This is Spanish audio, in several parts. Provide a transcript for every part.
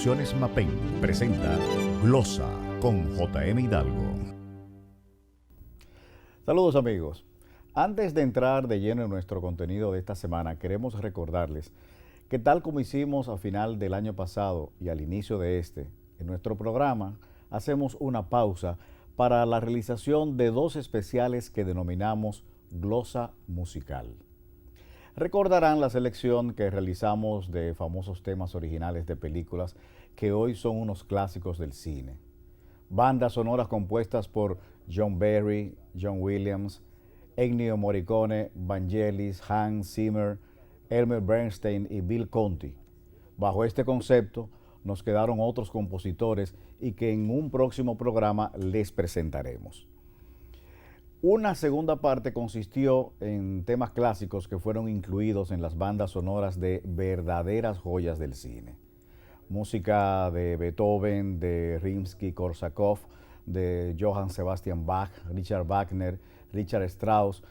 Producciones Mapén presenta Glosa con J.M. Hidalgo. Saludos amigos. Antes de entrar de lleno en nuestro contenido de esta semana, queremos recordarles que tal como hicimos a final del año pasado y al inicio de este, en nuestro programa hacemos una pausa para la realización de dos especiales que denominamos Glosa Musical. Recordarán la selección que realizamos de famosos temas originales de películas que hoy son unos clásicos del cine. Bandas sonoras compuestas por John Barry, John Williams, Ennio Morricone, Vangelis, Hans Zimmer, Elmer Bernstein y Bill Conti. Bajo este concepto nos quedaron otros compositores y que en un próximo programa les presentaremos. Una segunda parte consistió en temas clásicos que fueron incluidos en las bandas sonoras de verdaderas joyas del cine. Música de Beethoven, de Rimsky-Korsakov, de Johann Sebastian Bach, Richard Wagner, Richard Strauss.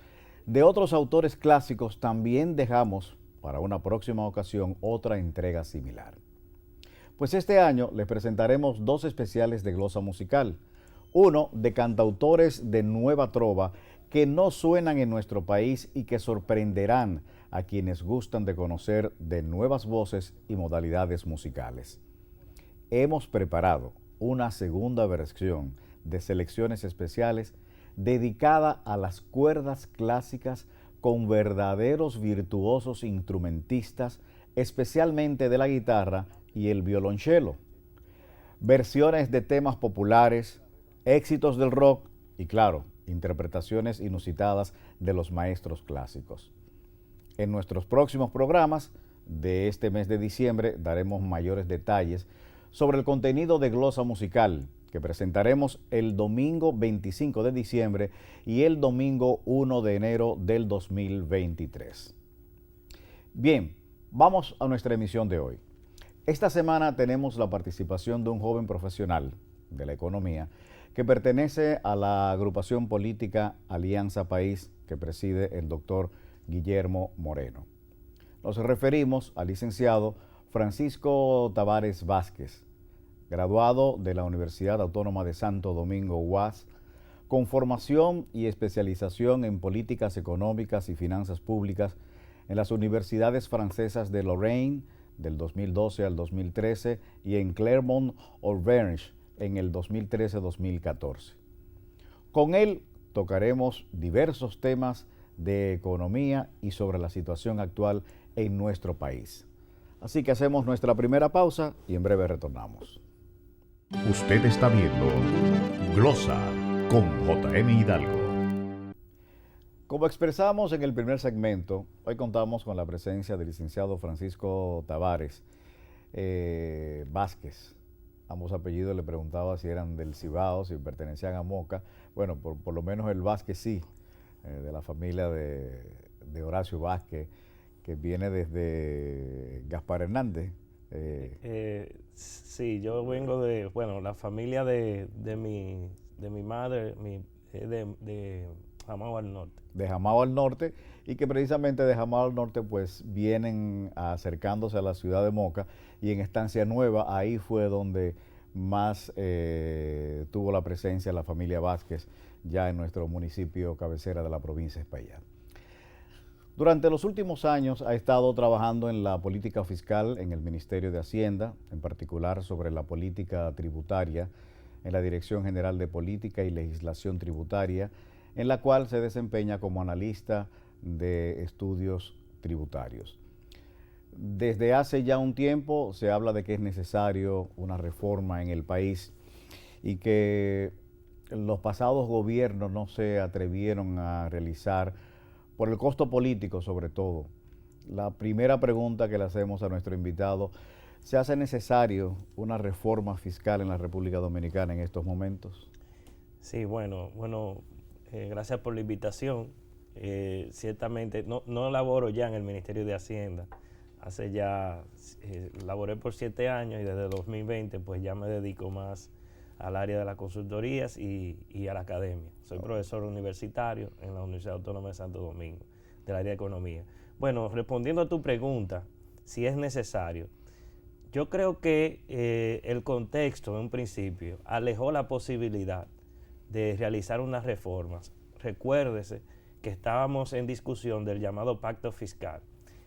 De otros autores clásicos también dejamos para una próxima ocasión otra entrega similar. Pues este año les presentaremos dos especiales de glosa musical. Uno de cantautores de nueva trova que no suenan en nuestro país y que sorprenderán a quienes gustan de conocer de nuevas voces y modalidades musicales. Hemos preparado una segunda versión de selecciones especiales dedicada a las cuerdas clásicas con verdaderos virtuosos instrumentistas, especialmente de la guitarra y el violonchelo. Versiones de temas populares, éxitos del rock y, claro, interpretaciones inusitadas de los maestros clásicos. En nuestros próximos programas de este mes de diciembre daremos mayores detalles sobre el contenido de Glosa Musical que presentaremos el domingo 25 de diciembre y el domingo 1 de enero del 2023. Bien, vamos a nuestra emisión de hoy. Esta semana tenemos la participación de un joven profesional de la economía que pertenece a la agrupación política Alianza País que preside el doctor Guillermo Moreno. Nos referimos al licenciado Francisco Tavares Vázquez, graduado de la Universidad Autónoma de Santo Domingo, UAS, con formación y especialización en políticas económicas y finanzas públicas en las universidades francesas de Lorraine del 2012 al 2013 y en Clermont-Auvergne en el 2013-2014. Con él tocaremos diversos temas de economía y sobre la situación actual en nuestro país. Así que hacemos nuestra primera pausa y en breve retornamos. Usted está viendo Glosa con J.M. Hidalgo. Como expresamos en el primer segmento, hoy contamos con la presencia del licenciado Francisco Tavares Vázquez. Ambos apellidos le preguntaba si eran del Cibao, si pertenecían a Moca. Bueno, por lo menos el Vázquez sí, de la familia de Horacio Vázquez, que viene desde Gaspar Hernández. Sí, yo vengo de, bueno, la familia de mi madre, de Jamao al Norte. De Jamao al Norte, y que precisamente de Jamao al Norte pues vienen acercándose a la ciudad de Moca, y en Estancia Nueva ahí fue donde más tuvo la presencia la familia Vázquez, ya en nuestro municipio cabecera de la provincia de Espaillat. Durante los últimos años ha estado trabajando en la política fiscal en el Ministerio de Hacienda, en particular sobre la política tributaria, en la Dirección General de Política y Legislación Tributaria, en la cual se desempeña como analista de estudios tributarios. Desde hace ya un tiempo se habla de que es necesario una reforma en el país y que los pasados gobiernos no se atrevieron a realizar por el costo político sobre todo. La primera pregunta que le hacemos a nuestro invitado: ¿se hace necesario una reforma fiscal en la República Dominicana en estos momentos? Sí, bueno, gracias por la invitación. Ciertamente, no laboro ya en el Ministerio de Hacienda. Laboré por 7 años y desde 2020 pues ya me dedico más al área de las consultorías y a la academia. Soy profesor universitario en la Universidad Autónoma de Santo Domingo, del área de economía. Bueno, respondiendo a tu pregunta, si es necesario, Yo creo que el contexto, en un principio, alejó la posibilidad de realizar unas reformas. Recuérdese que estábamos en discusión del llamado pacto fiscal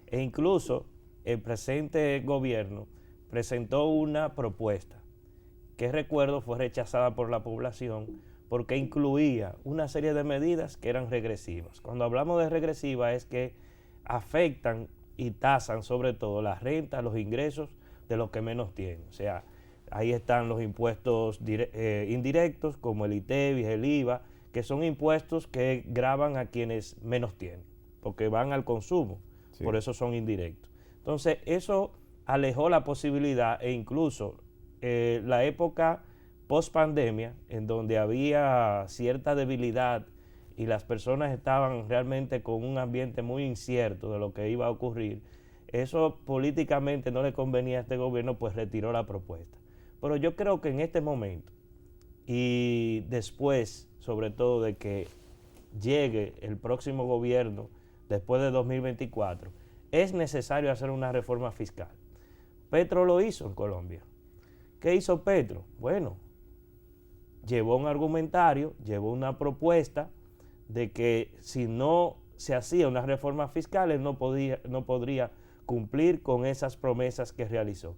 e incluso el presente gobierno presentó una propuesta que, recuerdo, fue rechazada por la población porque incluía una serie de medidas que eran regresivas. Cuando hablamos de regresivas es que afectan y tasan sobre todo la renta, los ingresos de los que menos tienen. O sea, ahí están los impuestos indirectos como el ITEVIS, el IVA, que son impuestos que gravan a quienes menos tienen, porque van al consumo, sí. Por eso son indirectos. Entonces, eso alejó la posibilidad e incluso la época post pandemia, en donde había cierta debilidad y las personas estaban realmente con un ambiente muy incierto de lo que iba a ocurrir, eso políticamente no le convenía a este gobierno, pues retiró la propuesta. Pero yo creo que en este momento, y después, sobre todo de que llegue el próximo gobierno, después de 2024, es necesario hacer una reforma fiscal. Petro lo hizo en Colombia. ¿Qué hizo Petro? Bueno, llevó un argumentario, llevó una propuesta de que si no se hacía una reforma fiscal, él no podría cumplir con esas promesas que realizó.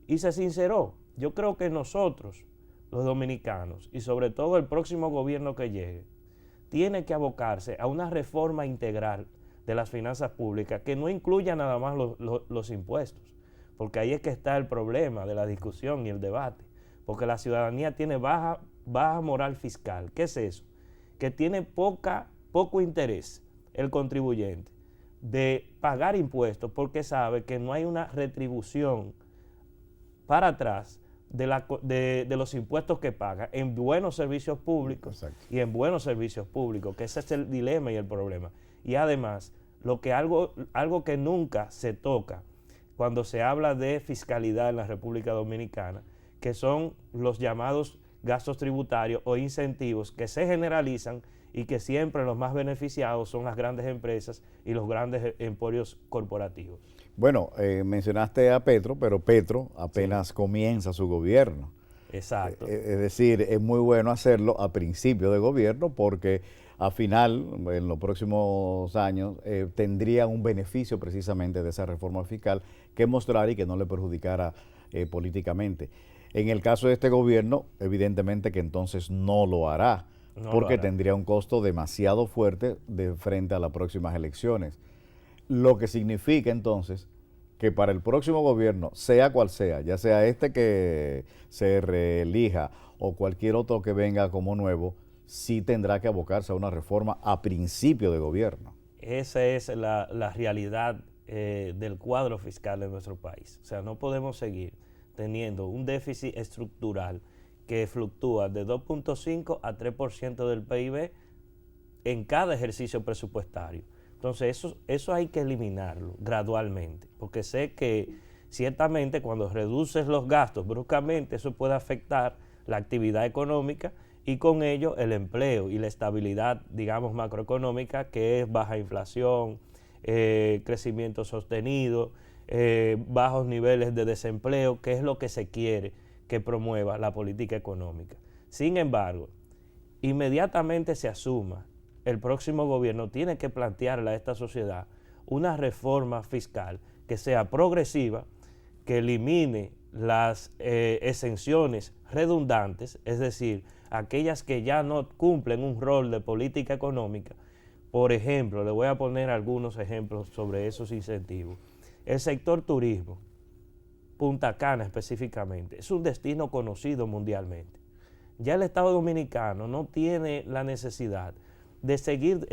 Y se sinceró. Yo creo que nosotros, los dominicanos, y sobre todo el próximo gobierno que llegue, tiene que abocarse a una reforma integral de las finanzas públicas que no incluya nada más los impuestos, porque ahí es que está el problema de la discusión y el debate, porque la ciudadanía tiene baja moral fiscal. ¿Qué es eso? Que tiene poco interés el contribuyente de pagar impuestos porque sabe que no hay una retribución para atrás de los impuestos que paga en buenos servicios públicos. Exacto. Y en buenos servicios públicos, que ese es el dilema y el problema. Y además, algo que nunca se toca cuando se habla de fiscalidad en la República Dominicana, que son los llamados gastos tributarios o incentivos que se generalizan y que siempre los más beneficiados son las grandes empresas y los grandes emporios corporativos. Bueno, mencionaste a Petro, pero Petro apenas comienza su gobierno. Exacto. Es decir, es muy bueno hacerlo a principio de gobierno porque al final, en los próximos años, tendría un beneficio precisamente de esa reforma fiscal que mostrar y que no le perjudicara políticamente. En el caso de este gobierno, evidentemente que entonces no lo hará, porque tendría un costo demasiado fuerte de frente a las próximas elecciones. Lo que significa entonces que para el próximo gobierno, sea cual sea, ya sea este que se reelija o cualquier otro que venga como nuevo, sí tendrá que abocarse a una reforma a principio de gobierno. Esa es la realidad del cuadro fiscal de nuestro país. O sea, no podemos seguir teniendo un déficit estructural que fluctúa de 2.5 a 3% del PIB en cada ejercicio presupuestario. Entonces, eso hay que eliminarlo gradualmente, porque sé que ciertamente cuando reduces los gastos bruscamente, eso puede afectar la actividad económica y con ello el empleo y la estabilidad, digamos, macroeconómica, que es baja inflación, crecimiento sostenido, bajos niveles de desempleo, que es lo que se quiere que promueva la política económica. Sin embargo, inmediatamente se asuma, el próximo gobierno tiene que plantearle a esta sociedad una reforma fiscal que sea progresiva, que elimine las exenciones redundantes, es decir, aquellas que ya no cumplen un rol de política económica. Por ejemplo, le voy a poner algunos ejemplos sobre esos incentivos. El sector turismo, Punta Cana específicamente, es un destino conocido mundialmente. Ya el Estado Dominicano no tiene la necesidad de seguir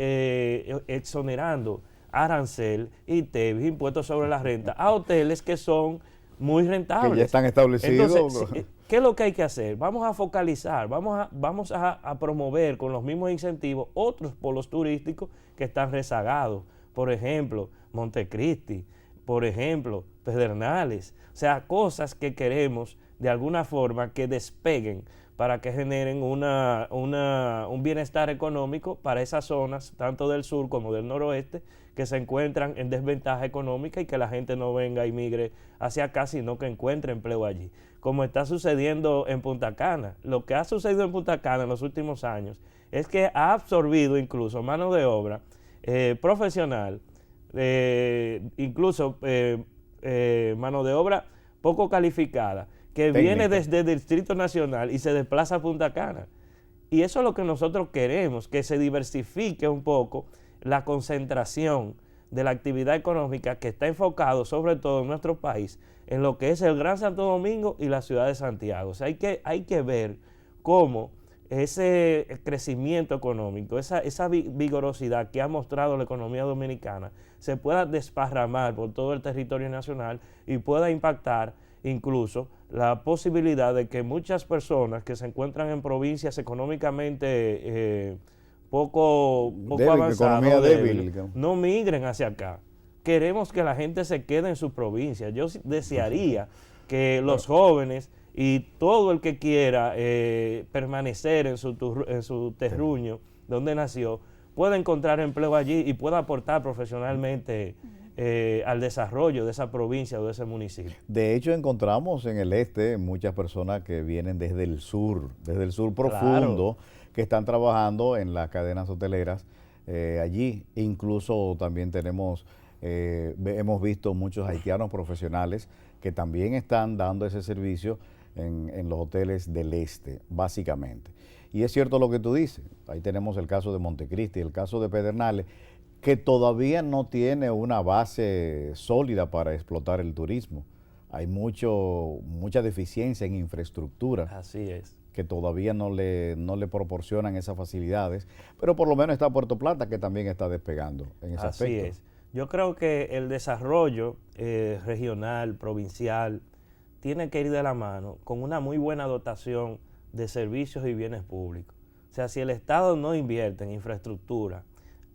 exonerando arancel, ITEVIS, impuestos sobre la renta, a hoteles que son muy rentables. Que ya están establecidos. Entonces, ¿qué es lo que hay que hacer? Vamos a focalizar, vamos a promover con los mismos incentivos otros polos turísticos que están rezagados. Por ejemplo, Montecristi, por ejemplo, Pedernales. O sea, cosas que queremos de alguna forma que despeguen, para que generen un bienestar económico para esas zonas, tanto del sur como del noroeste, que se encuentran en desventaja económica y que la gente no venga y migre hacia acá, sino que encuentre empleo allí. Como está sucediendo en Punta Cana. Lo que ha sucedido en Punta Cana en los últimos años es que ha absorbido incluso mano de obra profesional, incluso mano de obra poco calificada, que viene desde el Distrito Nacional y se desplaza a Punta Cana. Y eso es lo que nosotros queremos, que se diversifique un poco la concentración de la actividad económica que está enfocado sobre todo en nuestro país, en lo que es el Gran Santo Domingo y la ciudad de Santiago. O sea, hay que ver cómo ese crecimiento económico, esa vigorosidad que ha mostrado la economía dominicana se pueda desparramar por todo el territorio nacional y pueda impactar incluso la posibilidad de que muchas personas que se encuentran en provincias económicamente poco avanzadas, no migren hacia acá. Queremos que la gente se quede en su provincia. Yo desearía que los jóvenes y todo el que quiera permanecer en su terruño donde nació, pueda encontrar empleo allí y pueda aportar profesionalmente al desarrollo de esa provincia o de ese municipio. De hecho, encontramos en el este muchas personas que vienen desde el sur profundo, que están trabajando en las cadenas hoteleras allí. Incluso también hemos visto muchos haitianos profesionales que también están dando ese servicio en los hoteles del este, básicamente. Y es cierto lo que tú dices. Ahí tenemos el caso de Montecristi, el caso de Pedernales, que todavía no tiene una base sólida para explotar el turismo. Hay mucha deficiencia en infraestructura. Así es. Que todavía no le proporcionan esas facilidades, pero por lo menos está Puerto Plata, que también está despegando en ese aspecto. Así es. Yo creo que el desarrollo regional, provincial, tiene que ir de la mano con una muy buena dotación de servicios y bienes públicos. O sea, si el Estado no invierte en infraestructura,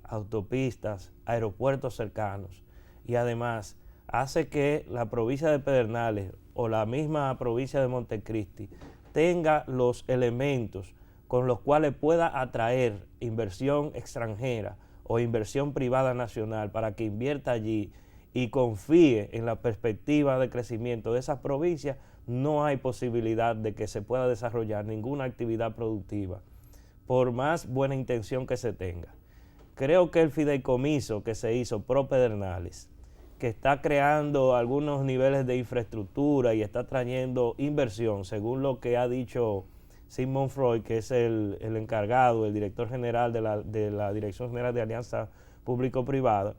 autopistas, aeropuertos cercanos, y además hace que la provincia de Pedernales o la misma provincia de Montecristi tenga los elementos con los cuales pueda atraer inversión extranjera o inversión privada nacional para que invierta allí y confíe en la perspectiva de crecimiento de esas provincias, no hay posibilidad de que se pueda desarrollar ninguna actividad productiva, por más buena intención que se tenga. Creo que el fideicomiso que se hizo pro Pedernales, que está creando algunos niveles de infraestructura y está trayendo inversión, según lo que ha dicho Sigmund Freud, que es el encargado, el director general de la Dirección General de Alianza Público-Privada,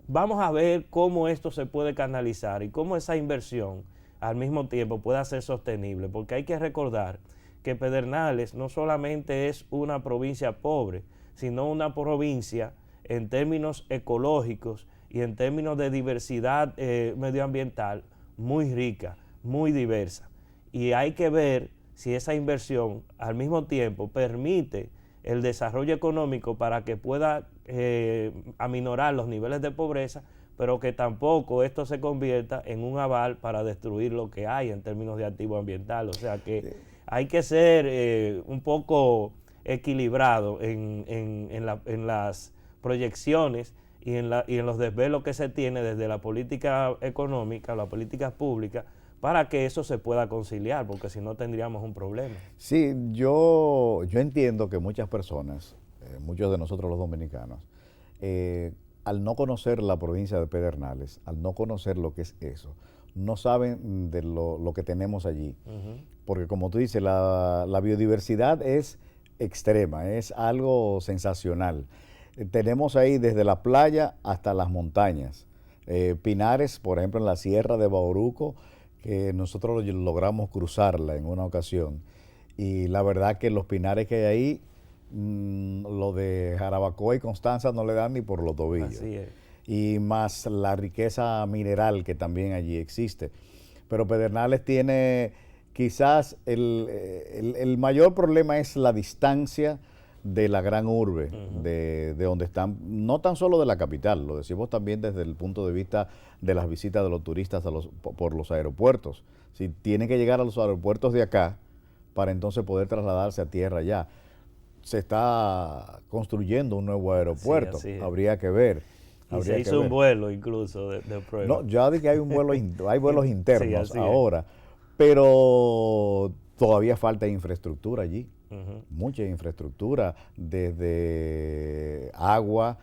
vamos a ver cómo esto se puede canalizar y cómo esa inversión al mismo tiempo pueda ser sostenible, porque hay que recordar que Pedernales no solamente es una provincia pobre, sino una provincia en términos ecológicos y en términos de diversidad medioambiental muy rica, muy diversa. Y hay que ver si esa inversión al mismo tiempo permite el desarrollo económico para que pueda aminorar los niveles de pobreza, pero que tampoco esto se convierta en un aval para destruir lo que hay en términos de activo ambiental. O sea que hay que ser un poco equilibrado en las proyecciones y en los desvelos que se tiene desde la política económica, la política pública, para que eso se pueda conciliar, porque si no tendríamos un problema. Sí, yo entiendo que muchas personas, muchos de nosotros los dominicanos, al no conocer la provincia de Pedernales, al no conocer lo que es eso, no saben de lo que tenemos allí. Porque como tú dices, la biodiversidad es extrema, es algo sensacional. Tenemos ahí desde la playa hasta las montañas. Pinares, por ejemplo, en la Sierra de Bauruco, que nosotros logramos cruzarla en una ocasión. Y la verdad que los pinares que hay ahí, lo de Jarabacoa y Constanza no le dan ni por los tobillos. Así es. Y más la riqueza mineral que también allí existe. Pero Pedernales tiene quizás el mayor problema es la distancia de la gran urbe, de donde están, no tan solo de la capital, lo decimos también desde el punto de vista de las visitas de los turistas por los aeropuertos. Si tienen que llegar a los aeropuertos de acá para entonces poder trasladarse a tierra ya. Se está construyendo un nuevo aeropuerto, Sí, habría que ver. Y se hizo un vuelo incluso de prueba. No, ya de que hay un vuelo, hay vuelos internos Sí, ahora, pero todavía falta infraestructura allí, mucha infraestructura, desde agua,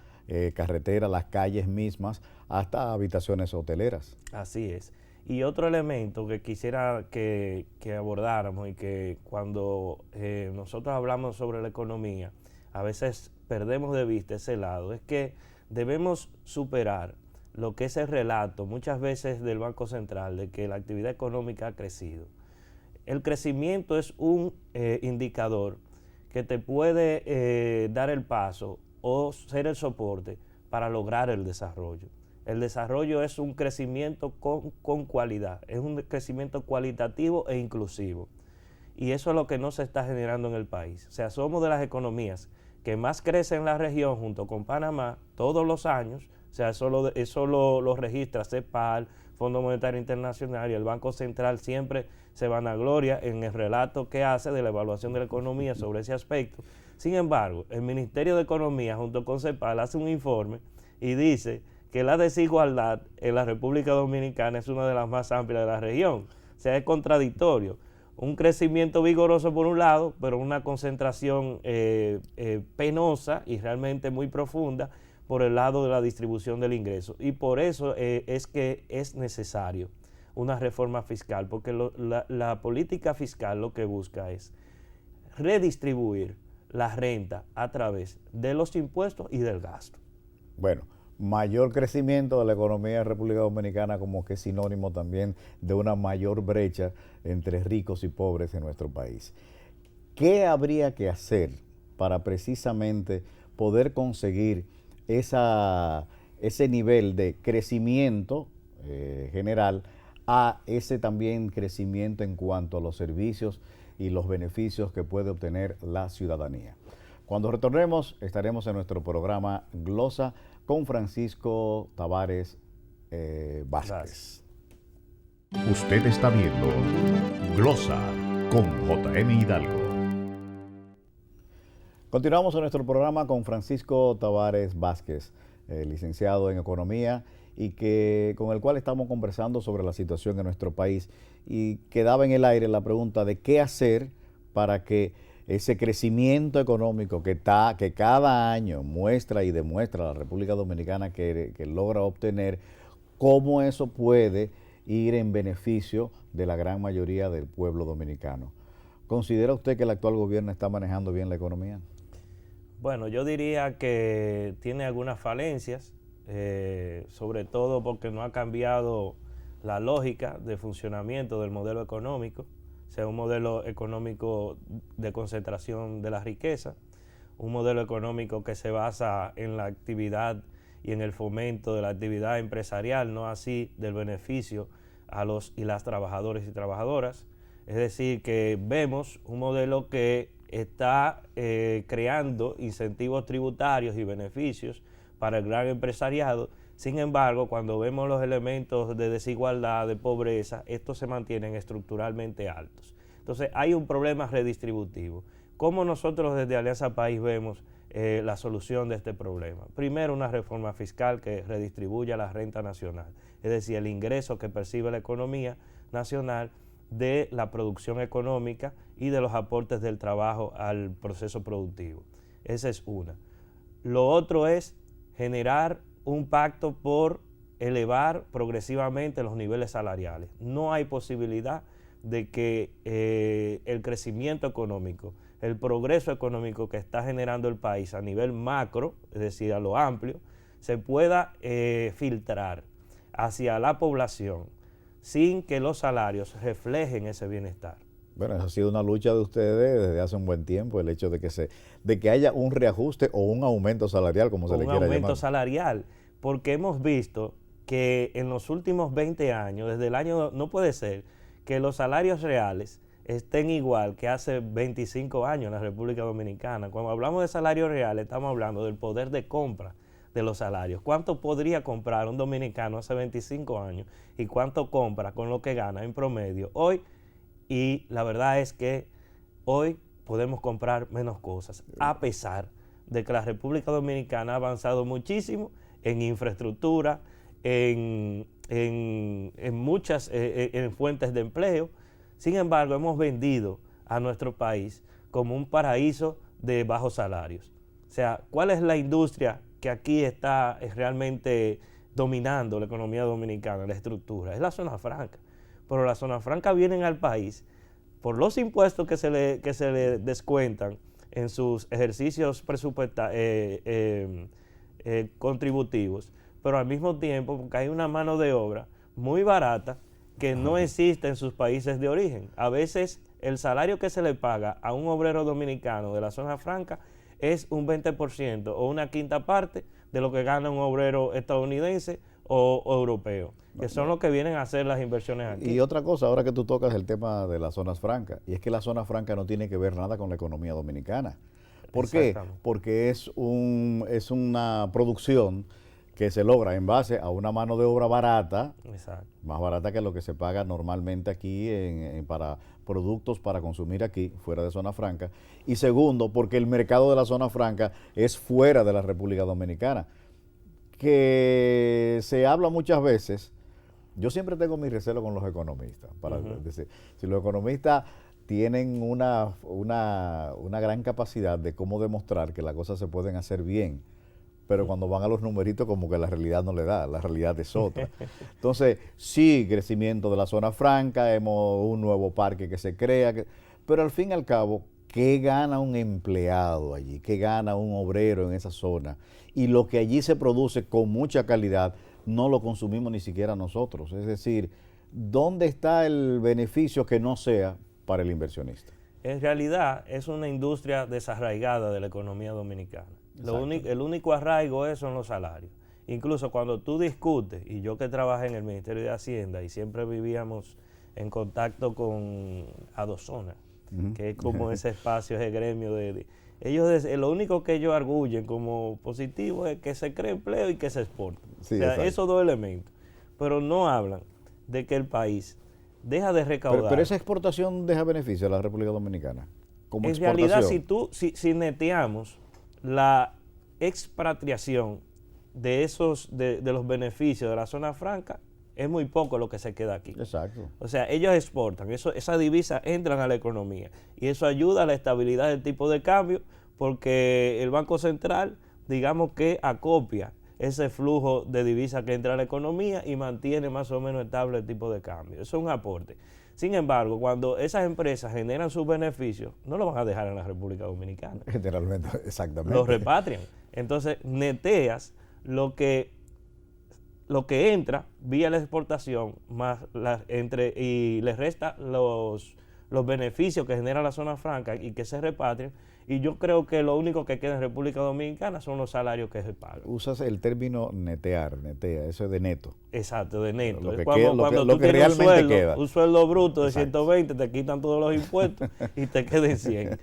carretera, las calles mismas, hasta habitaciones hoteleras. Así es. Y otro elemento que quisiera que abordáramos y que cuando nosotros hablamos sobre la economía, a veces perdemos de vista ese lado, es que debemos superar lo que es el relato muchas veces del Banco Central de que la actividad económica ha crecido. El crecimiento es un indicador que te puede dar el paso o ser el soporte para lograr el desarrollo. El desarrollo es un crecimiento con cualidad, es un crecimiento cualitativo e inclusivo. Y eso es lo que no se está generando en el país. O sea, somos de las economías que más crecen en la región junto con Panamá todos los años. O sea, eso lo registra CEPAL, Fondo Monetario Internacional, y el Banco Central siempre se vanagloria en el relato que hace de la evaluación de la economía sobre ese aspecto. Sin embargo, el Ministerio de Economía junto con CEPAL hace un informe y dice que la desigualdad en la República Dominicana es una de las más amplias de la región. O sea, es contradictorio. Un crecimiento vigoroso por un lado, pero una concentración penosa y realmente muy profunda por el lado de la distribución del ingreso. Y por eso es que es necesario una reforma fiscal, porque la política fiscal lo que busca es redistribuir la renta a través de los impuestos y del gasto. Bueno, mayor crecimiento de la economía de República Dominicana como que es sinónimo también de una mayor brecha entre ricos y pobres en nuestro país. ¿Qué habría que hacer para precisamente poder conseguir ese nivel de crecimiento general a ese también crecimiento en cuanto a los servicios y los beneficios que puede obtener la ciudadanía? Cuando retornemos, estaremos en nuestro programa Glosa con Francisco Tavares Vázquez. Usted está viendo Glosa con JM Hidalgo. Continuamos en nuestro programa con Francisco Tavares Vázquez, licenciado en Economía, y con el cual estamos conversando sobre la situación en nuestro país. Y quedaba en el aire la pregunta de qué hacer para que ese crecimiento económico que cada año muestra y demuestra la República Dominicana que logra obtener, cómo eso puede ir en beneficio de la gran mayoría del pueblo dominicano. ¿Considera usted que el actual gobierno está manejando bien la economía? Bueno, yo diría que tiene algunas falencias, sobre todo porque no ha cambiado la lógica de funcionamiento del modelo económico, sea un modelo económico de concentración de la riqueza, un modelo económico que se basa en la actividad y en el fomento de la actividad empresarial, no así del beneficio a los y las trabajadores y trabajadoras. Es decir, que vemos un modelo que está creando incentivos tributarios y beneficios para el gran empresariado. Sin embargo, cuando vemos los elementos de desigualdad, de pobreza, estos se mantienen estructuralmente altos. Entonces, hay un problema redistributivo. ¿Cómo nosotros desde Alianza País vemos la solución de este problema? Primero, una reforma fiscal que redistribuya la renta nacional, es decir, el ingreso que percibe la economía nacional de la producción económica y de los aportes del trabajo al proceso productivo. Esa es una. Lo otro es generar un pacto por elevar progresivamente los niveles salariales. No hay posibilidad de que el crecimiento económico, el progreso económico que está generando el país a nivel macro, es decir, a lo amplio, se pueda filtrar hacia la población sin que los salarios reflejen ese bienestar. Bueno, eso ha sido una lucha de ustedes desde hace un buen tiempo, el hecho de que haya un reajuste o un aumento salarial, como se le quiera llamar. Un aumento salarial, porque hemos visto que en los últimos 20 años, desde el año, no puede ser que los salarios reales estén igual que hace 25 años en la República Dominicana. Cuando hablamos de salarios reales, estamos hablando del poder de compra de los salarios. ¿Cuánto podría comprar un dominicano hace 25 años y cuánto compra con lo que gana en promedio hoy? Y la verdad es que hoy podemos comprar menos cosas, a pesar de que la República Dominicana ha avanzado muchísimo en infraestructura, en muchas en fuentes de empleo. Sin embargo, hemos vendido a nuestro país como un paraíso de bajos salarios. O sea, ¿cuál es la industria que aquí está realmente dominando la economía dominicana, la estructura? Es la zona franca. Pero las zonas francas vienen al país por los impuestos que se le descuentan en sus ejercicios contributivos, pero al mismo tiempo porque hay una mano de obra muy barata que no existe en sus países de origen. A veces el salario que se le paga a un obrero dominicano de la zona franca es un 20% o una quinta parte de lo que gana un obrero estadounidense o europeo, que son los que vienen a hacer las inversiones aquí. Y otra cosa, ahora que tú tocas el tema de las zonas francas, y es que la zona franca no tiene que ver nada con la economía dominicana. ¿Por qué? Porque es una producción que se logra en base a una mano de obra barata, más barata que lo que se paga normalmente aquí para productos para consumir aquí, fuera de zona franca. Y segundo, porque el mercado de la zona franca es fuera de la República Dominicana. Que se habla muchas veces, yo siempre tengo mi recelo con los economistas, para decir, si los economistas tienen una gran capacidad de cómo demostrar que las cosas se pueden hacer bien, pero cuando van a los numeritos como que la realidad no le da, la realidad es otra. Entonces, sí, crecimiento de la zona franca, un nuevo parque que se crea, pero al fin y al cabo, ¿qué gana un empleado allí? ¿Qué gana un obrero en esa zona? Y lo que allí se produce con mucha calidad no lo consumimos ni siquiera nosotros. Es decir, ¿dónde está el beneficio que no sea para el inversionista? En realidad es una industria desarraigada de la economía dominicana. El único arraigo son los salarios. Incluso cuando tú discutes, y yo que trabajé en el Ministerio de Hacienda y siempre vivíamos en contacto con Adozona, que es como ese espacio, ese gremio ellos, lo único que ellos arguyen como positivo es que se cree empleo y que se exporta. Sí, o sea, esos dos elementos. Pero no hablan de que el país deja de recaudar. Pero esa exportación deja beneficio a la República Dominicana. Como en realidad, si neteamos la expatriación de los beneficios de la zona franca, es muy poco lo que se queda aquí. Exacto. O sea, ellos exportan, esa divisa entran a la economía y eso ayuda a la estabilidad del tipo de cambio porque el Banco Central, digamos que acopia ese flujo de divisa que entra a la economía y mantiene más o menos estable el tipo de cambio. Eso es un aporte. Sin embargo, cuando esas empresas generan sus beneficios, no lo van a dejar en la República Dominicana. Generalmente, exactamente. Los repatrian. Entonces, neteas lo que entra vía la exportación y les resta los beneficios que genera la zona franca y que se repatrian. Y yo creo que lo único que queda en República Dominicana son los salarios que se pagan. Usas el término netea, eso es de neto. Exacto, de neto. Lo que realmente queda. Un sueldo bruto de 120, te quitan todos los impuestos y te queden 100.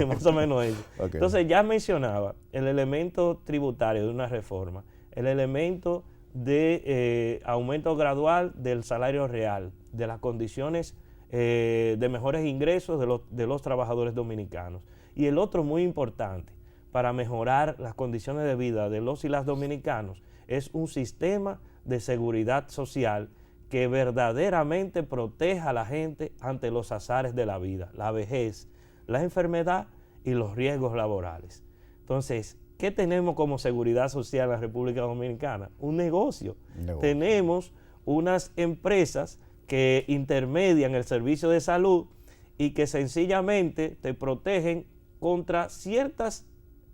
Más o menos eso. Okay. Entonces ya mencionaba el elemento tributario de una reforma, el elemento de aumento gradual del salario real, de las condiciones de mejores ingresos de los trabajadores dominicanos. Y el otro muy importante para mejorar las condiciones de vida de los y las dominicanos es un sistema de seguridad social que verdaderamente proteja a la gente ante los azares de la vida, la vejez, la enfermedad y los riesgos laborales. Entonces, ¿qué tenemos como seguridad social en la República Dominicana? Un negocio. Tenemos unas empresas que intermedian el servicio de salud y que sencillamente te protegen contra ciertas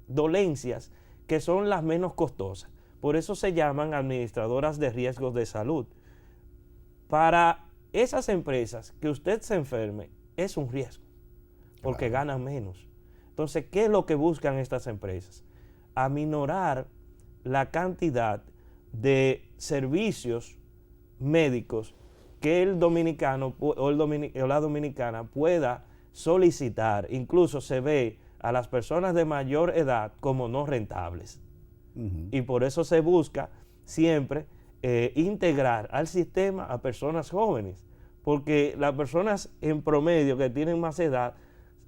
dolencias que son las menos costosas. Por eso se llaman administradoras de riesgos de salud. Para esas empresas, que usted se enferme es un riesgo, porque ganan menos. Entonces, ¿qué es lo que buscan estas empresas? Aminorar la cantidad de servicios médicos que el dominicano o la dominicana pueda solicitar. Incluso se ve a las personas de mayor edad como no rentables. Y por eso se busca siempre integrar al sistema a personas jóvenes, porque las personas en promedio que tienen más edad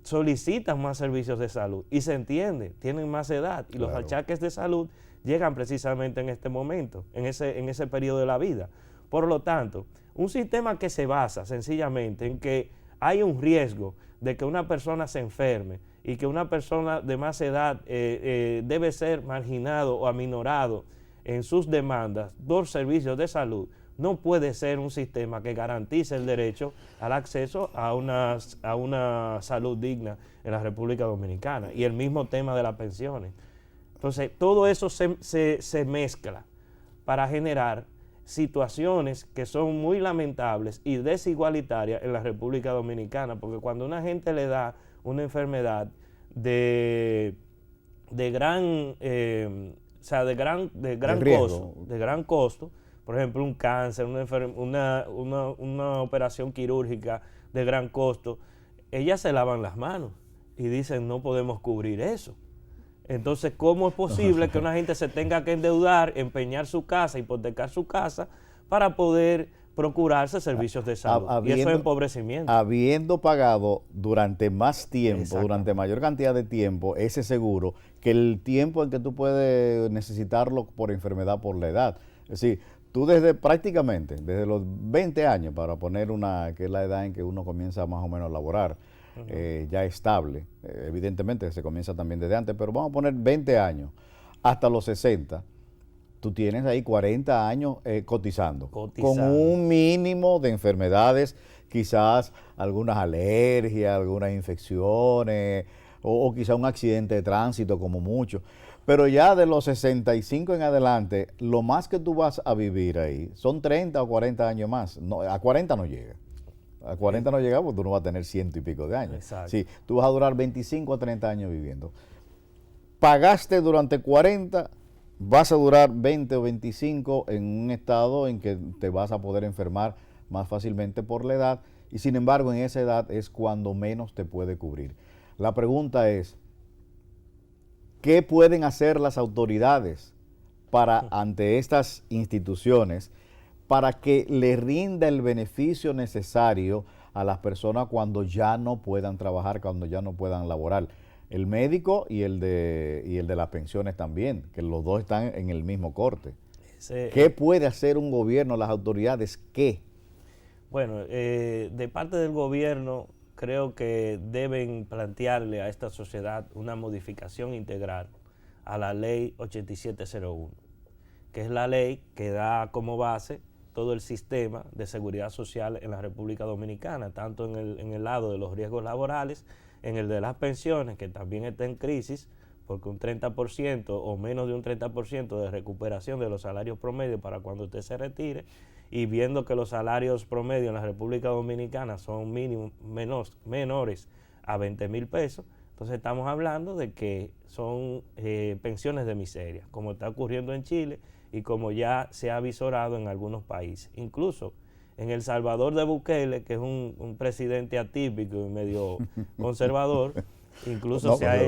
solicitan más servicios de salud y se entiende, tienen más edad y los Claro. achaques de salud llegan precisamente en este momento, en ese periodo de la vida. Por lo tanto, un sistema que se basa sencillamente en que hay un riesgo de que una persona se enferme y que una persona de más edad debe ser marginado o aminorado en sus demandas por servicios de salud, no puede ser un sistema que garantice el derecho al acceso a una salud digna en la República Dominicana. Y el mismo tema de las pensiones. Entonces, todo eso se mezcla para generar situaciones que son muy lamentables y desigualitarias en la República Dominicana, porque cuando una gente le da una enfermedad de gran costo, por ejemplo un cáncer, una operación quirúrgica de gran costo, ellas se lavan las manos y dicen no podemos cubrir eso. Entonces, ¿cómo es posible que una gente se tenga que endeudar, empeñar su casa, hipotecar su casa para poder procurarse servicios de salud? Y eso es empobrecimiento. Habiendo pagado durante más tiempo, durante mayor cantidad de tiempo, ese seguro, que el tiempo en que tú puedes necesitarlo por enfermedad, por la edad. Es decir, tú prácticamente, desde los 20 años, para poner que es la edad en que uno comienza más o menos a laborar, ya estable, evidentemente se comienza también desde antes, pero vamos a poner 20 años, hasta los 60, tú tienes ahí 40 años cotizando, con un mínimo de enfermedades, quizás algunas alergias, algunas infecciones, o quizás un accidente de tránsito como mucho. Pero ya de los 65 en adelante, lo más que tú vas a vivir ahí son 30 o 40 años más. No, a 40 no llega. A 40 no llega porque tú no vas a tener 100 y pico de años. Exacto. Sí, tú vas a durar 25 a 30 años viviendo. Pagaste durante 40, vas a durar 20 o 25 en un estado en que te vas a poder enfermar más fácilmente por la edad, y sin embargo en esa edad es cuando menos te puede cubrir. La pregunta es, ¿qué pueden hacer las autoridades ante estas instituciones para que le rinda el beneficio necesario a las personas cuando ya no puedan trabajar, cuando ya no puedan laborar? El médico y el de las pensiones también, que los dos están en el mismo corte. ¿Qué puede hacer un gobierno, las autoridades? ¿Qué? Bueno, de parte del gobierno creo que deben plantearle a esta sociedad una modificación integral a la ley 8701, que es la ley que da como base todo el sistema de seguridad social en la República Dominicana, tanto en el lado de los riesgos laborales, en el de las pensiones, que también está en crisis, porque un 30% o menos de un 30% de recuperación de los salarios promedios para cuando usted se retire, y viendo que los salarios promedios en la República Dominicana son menores a 20,000 pesos, entonces estamos hablando de que son pensiones de miseria, como está ocurriendo en Chile y como ya se ha visorado en algunos países. Incluso en El Salvador de Bukele, que es un presidente atípico y medio conservador, incluso se ha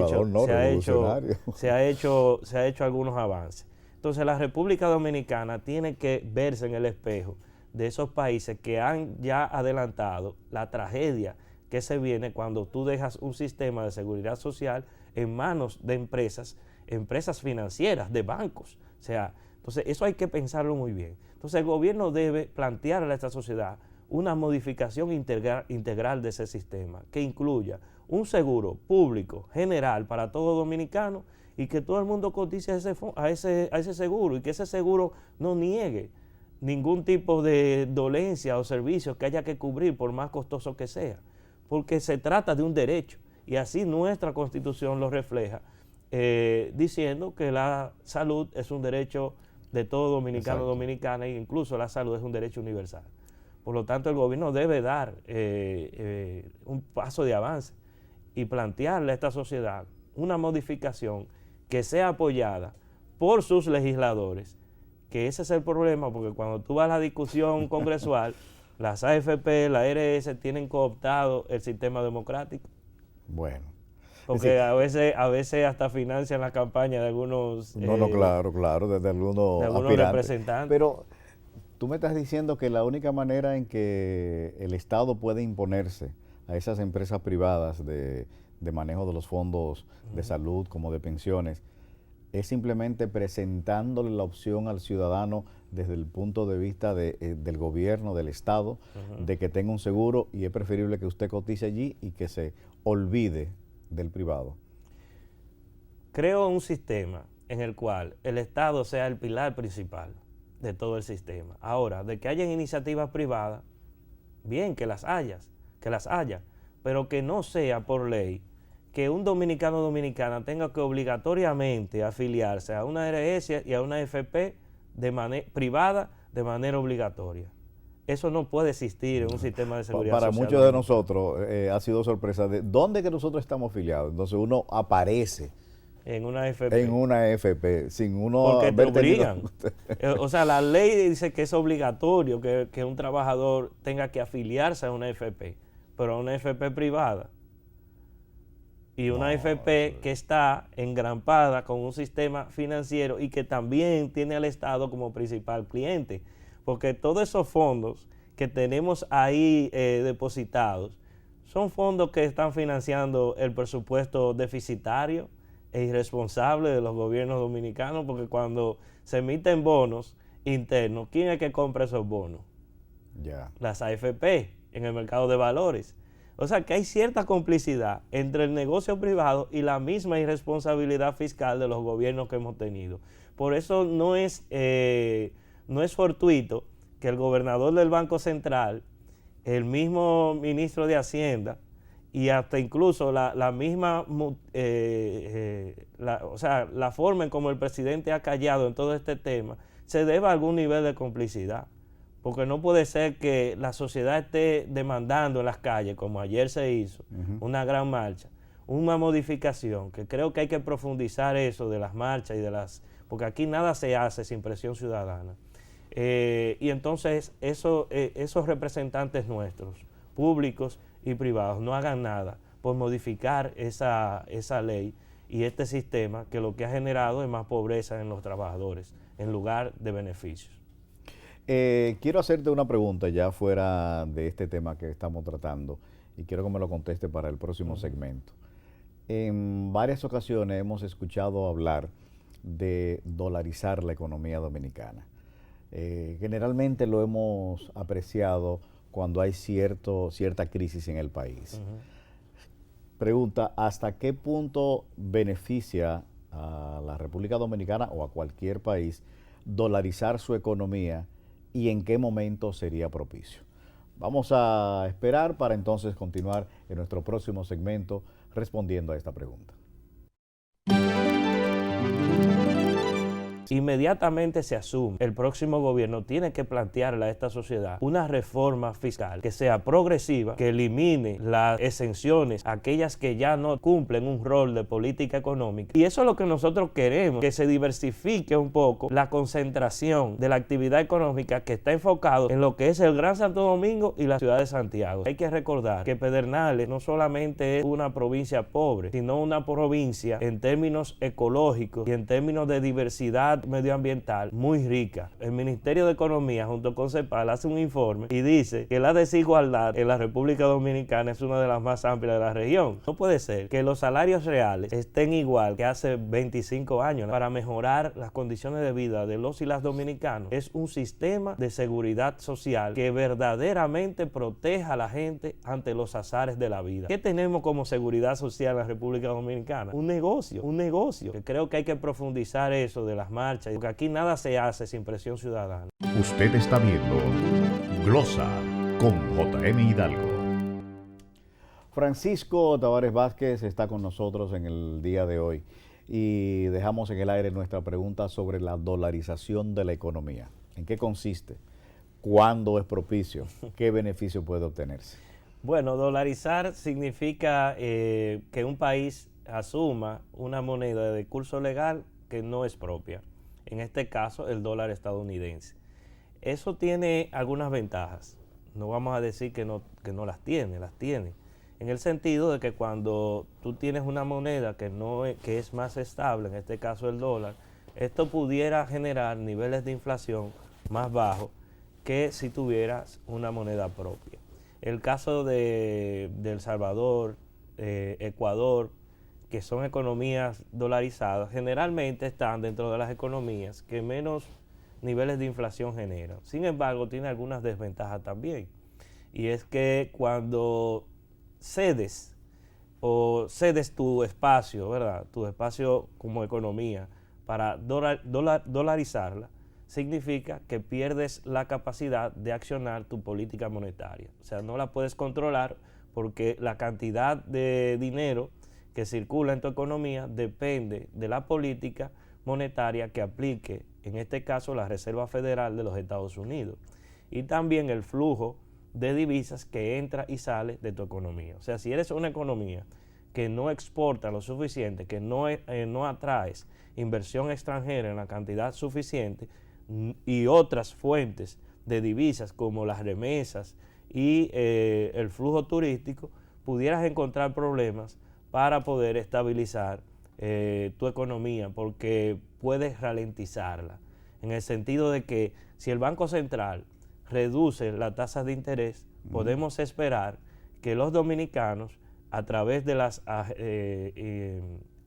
hecho algunos avances. Entonces la República Dominicana tiene que verse en el espejo de esos países que han ya adelantado la tragedia que se viene cuando tú dejas un sistema de seguridad social en manos de empresas financieras, de bancos. O sea, entonces eso hay que pensarlo muy bien. Entonces el gobierno debe plantearle a esta sociedad una modificación integral de ese sistema, que incluya un seguro público general para todo dominicano y que todo el mundo cotice a ese seguro, y que ese seguro no niegue ningún tipo de dolencia o servicios que haya que cubrir por más costoso que sea, porque se trata de un derecho, y así nuestra Constitución lo refleja, diciendo que la salud es un derecho de todo dominicano o dominicana, e incluso la salud es un derecho universal. Por lo tanto, el gobierno debe dar un paso de avance y plantearle a esta sociedad una modificación que sea apoyada por sus legisladores, que ese es el problema, porque cuando tú vas a la discusión congresual, las AFP, la ARS tienen cooptado el sistema democrático. Bueno. Porque a veces hasta financian la campaña de algunos... claro, desde algunos representantes. Pero tú me estás diciendo que la única manera en que el Estado puede imponerse a esas empresas privadas de manejo de los fondos de salud como de pensiones, es simplemente presentándole la opción al ciudadano desde el punto de vista del gobierno, del Estado, de que tenga un seguro, y es preferible que usted cotice allí y que se olvide del privado. Creo un sistema en el cual el Estado sea el pilar principal de todo el sistema. Ahora, de que hayan iniciativas privadas, bien, que las haya, pero que no sea por ley que un dominicano o dominicana tenga que obligatoriamente afiliarse a una ARS y a una AFP privada de manera obligatoria. Eso no puede existir en un sistema de seguridad Para social. muchos de nosotros ha sido sorpresa de dónde que nosotros estamos afiliados. Entonces uno aparece en una AFP. En una AFP, sin uno porque te haber tenido... obligan. O sea, la ley dice que es obligatorio que un trabajador tenga que afiliarse a una AFP, pero a una AFP privada. Y una AFP que está engrampada con un sistema financiero y que también tiene al Estado como principal cliente. Porque todos esos fondos que tenemos ahí depositados son fondos que están financiando el presupuesto deficitario e irresponsable de los gobiernos dominicanos, porque cuando se emiten bonos internos, ¿quién es que compra esos bonos? Las AFP en el mercado de valores. O sea que hay cierta complicidad entre el negocio privado y la misma irresponsabilidad fiscal de los gobiernos que hemos tenido. Por eso no es fortuito que el gobernador del Banco Central, el mismo ministro de Hacienda y hasta incluso la misma, la forma en como el presidente ha callado en todo este tema, se deba a algún nivel de complicidad. Porque no puede ser que la sociedad esté demandando en las calles, como ayer se hizo, una gran marcha, una modificación, que creo que hay que profundizar eso de las marchas y porque aquí nada se hace sin presión ciudadana. Y entonces esos representantes nuestros, públicos y privados, no hagan nada por modificar esa ley y este sistema que lo que ha generado es más pobreza en los trabajadores, en lugar de beneficios. Quiero hacerte una pregunta ya fuera de este tema que estamos tratando y quiero que me lo conteste para el próximo segmento. En varias ocasiones hemos escuchado hablar de dolarizar la economía dominicana. Generalmente lo hemos apreciado cuando hay cierta crisis en el país. Pregunta, ¿hasta qué punto beneficia a la República Dominicana o a cualquier país dolarizar su economía y en qué momento sería propicio? Vamos a esperar para entonces continuar en nuestro próximo segmento respondiendo a esta pregunta. Inmediatamente se asume, el próximo gobierno tiene que plantearle a esta sociedad una reforma fiscal que sea progresiva, que elimine las exenciones, aquellas que ya no cumplen un rol de política económica. Y eso es lo que nosotros queremos, que se diversifique un poco la concentración de la actividad económica que está enfocado en lo que es el Gran Santo Domingo y la ciudad de Santiago. Hay que recordar que Pedernales no solamente es una provincia pobre, sino una provincia en términos ecológicos y en términos de diversidad medioambiental muy rica. El Ministerio de Economía junto con CEPAL hace un informe y dice que la desigualdad en la República Dominicana es una de las más amplias de la región. No puede ser que los salarios reales estén igual que hace 25 años. Para mejorar las condiciones de vida de los y las dominicanos es un sistema de seguridad social que verdaderamente proteja a la gente ante los azares de la vida. ¿Qué tenemos como seguridad social en la República Dominicana? Un negocio, que creo que hay que profundizar eso de las marchas, porque aquí nada se hace sin presión ciudadana. Usted está viendo Glosa con J.M. Hidalgo. Francisco Tavares Vázquez está con nosotros en el día de hoy y dejamos en el aire nuestra pregunta sobre la dolarización de la economía. ¿En qué consiste? ¿Cuándo es propicio? ¿Qué beneficio puede obtenerse? Bueno, dolarizar significa que un país asuma una moneda de curso legal que no es propia. En este caso, el dólar estadounidense. Eso tiene algunas ventajas. No vamos a decir que no las tiene, las tiene. En el sentido de que cuando tú tienes una moneda que es más estable, en este caso el dólar, esto pudiera generar niveles de inflación más bajos que si tuvieras una moneda propia. El caso de El Salvador, Ecuador, que son economías dolarizadas, generalmente están dentro de las economías que menos niveles de inflación generan. Sin embargo, tiene algunas desventajas también. Y es que cuando cedes tu espacio, ¿verdad? Tu espacio como economía para dolarizarla, significa que pierdes la capacidad de accionar tu política monetaria. O sea, no la puedes controlar porque la cantidad de dinero que circula en tu economía depende de la política monetaria que aplique, en este caso, la Reserva Federal de los Estados Unidos. Y también el flujo de divisas que entra y sale de tu economía. O sea, si eres una economía que no exporta lo suficiente, que no atraes inversión extranjera en la cantidad suficiente y otras fuentes de divisas como las remesas y el flujo turístico, pudieras encontrar problemas para poder estabilizar tu economía, porque puedes ralentizarla, en el sentido de que si el Banco Central reduce la tasa de interés, podemos esperar que los dominicanos, a través de las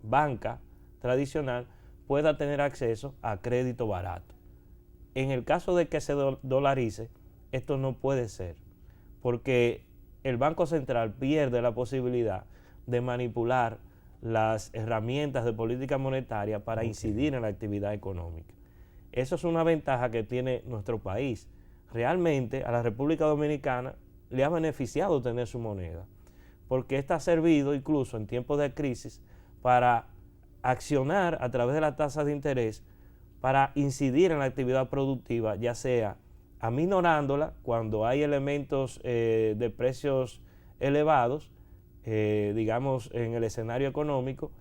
banca tradicional, pueda tener acceso a crédito barato. En el caso de que se dolarice, esto no puede ser, porque el Banco Central pierde la posibilidad de manipular las herramientas de política monetaria para incidir en la actividad económica. Eso es una ventaja que tiene nuestro país. Realmente a la República Dominicana le ha beneficiado tener su moneda, porque esta ha servido incluso en tiempos de crisis para accionar a través de la tasa de interés para incidir en la actividad productiva, ya sea aminorándola cuando hay elementos de precios elevados, digamos en el escenario económico,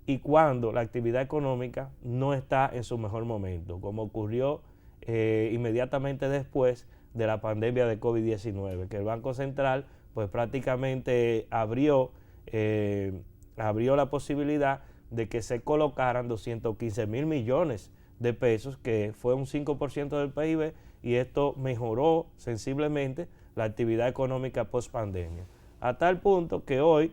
y cuando la actividad económica no está en su mejor momento, como ocurrió inmediatamente después de la pandemia de COVID-19, que el Banco Central pues prácticamente abrió la posibilidad de que se colocaran 215 mil millones de pesos, que fue un 5% del PIB, y esto mejoró sensiblemente la actividad económica post pandemia. A tal punto que hoy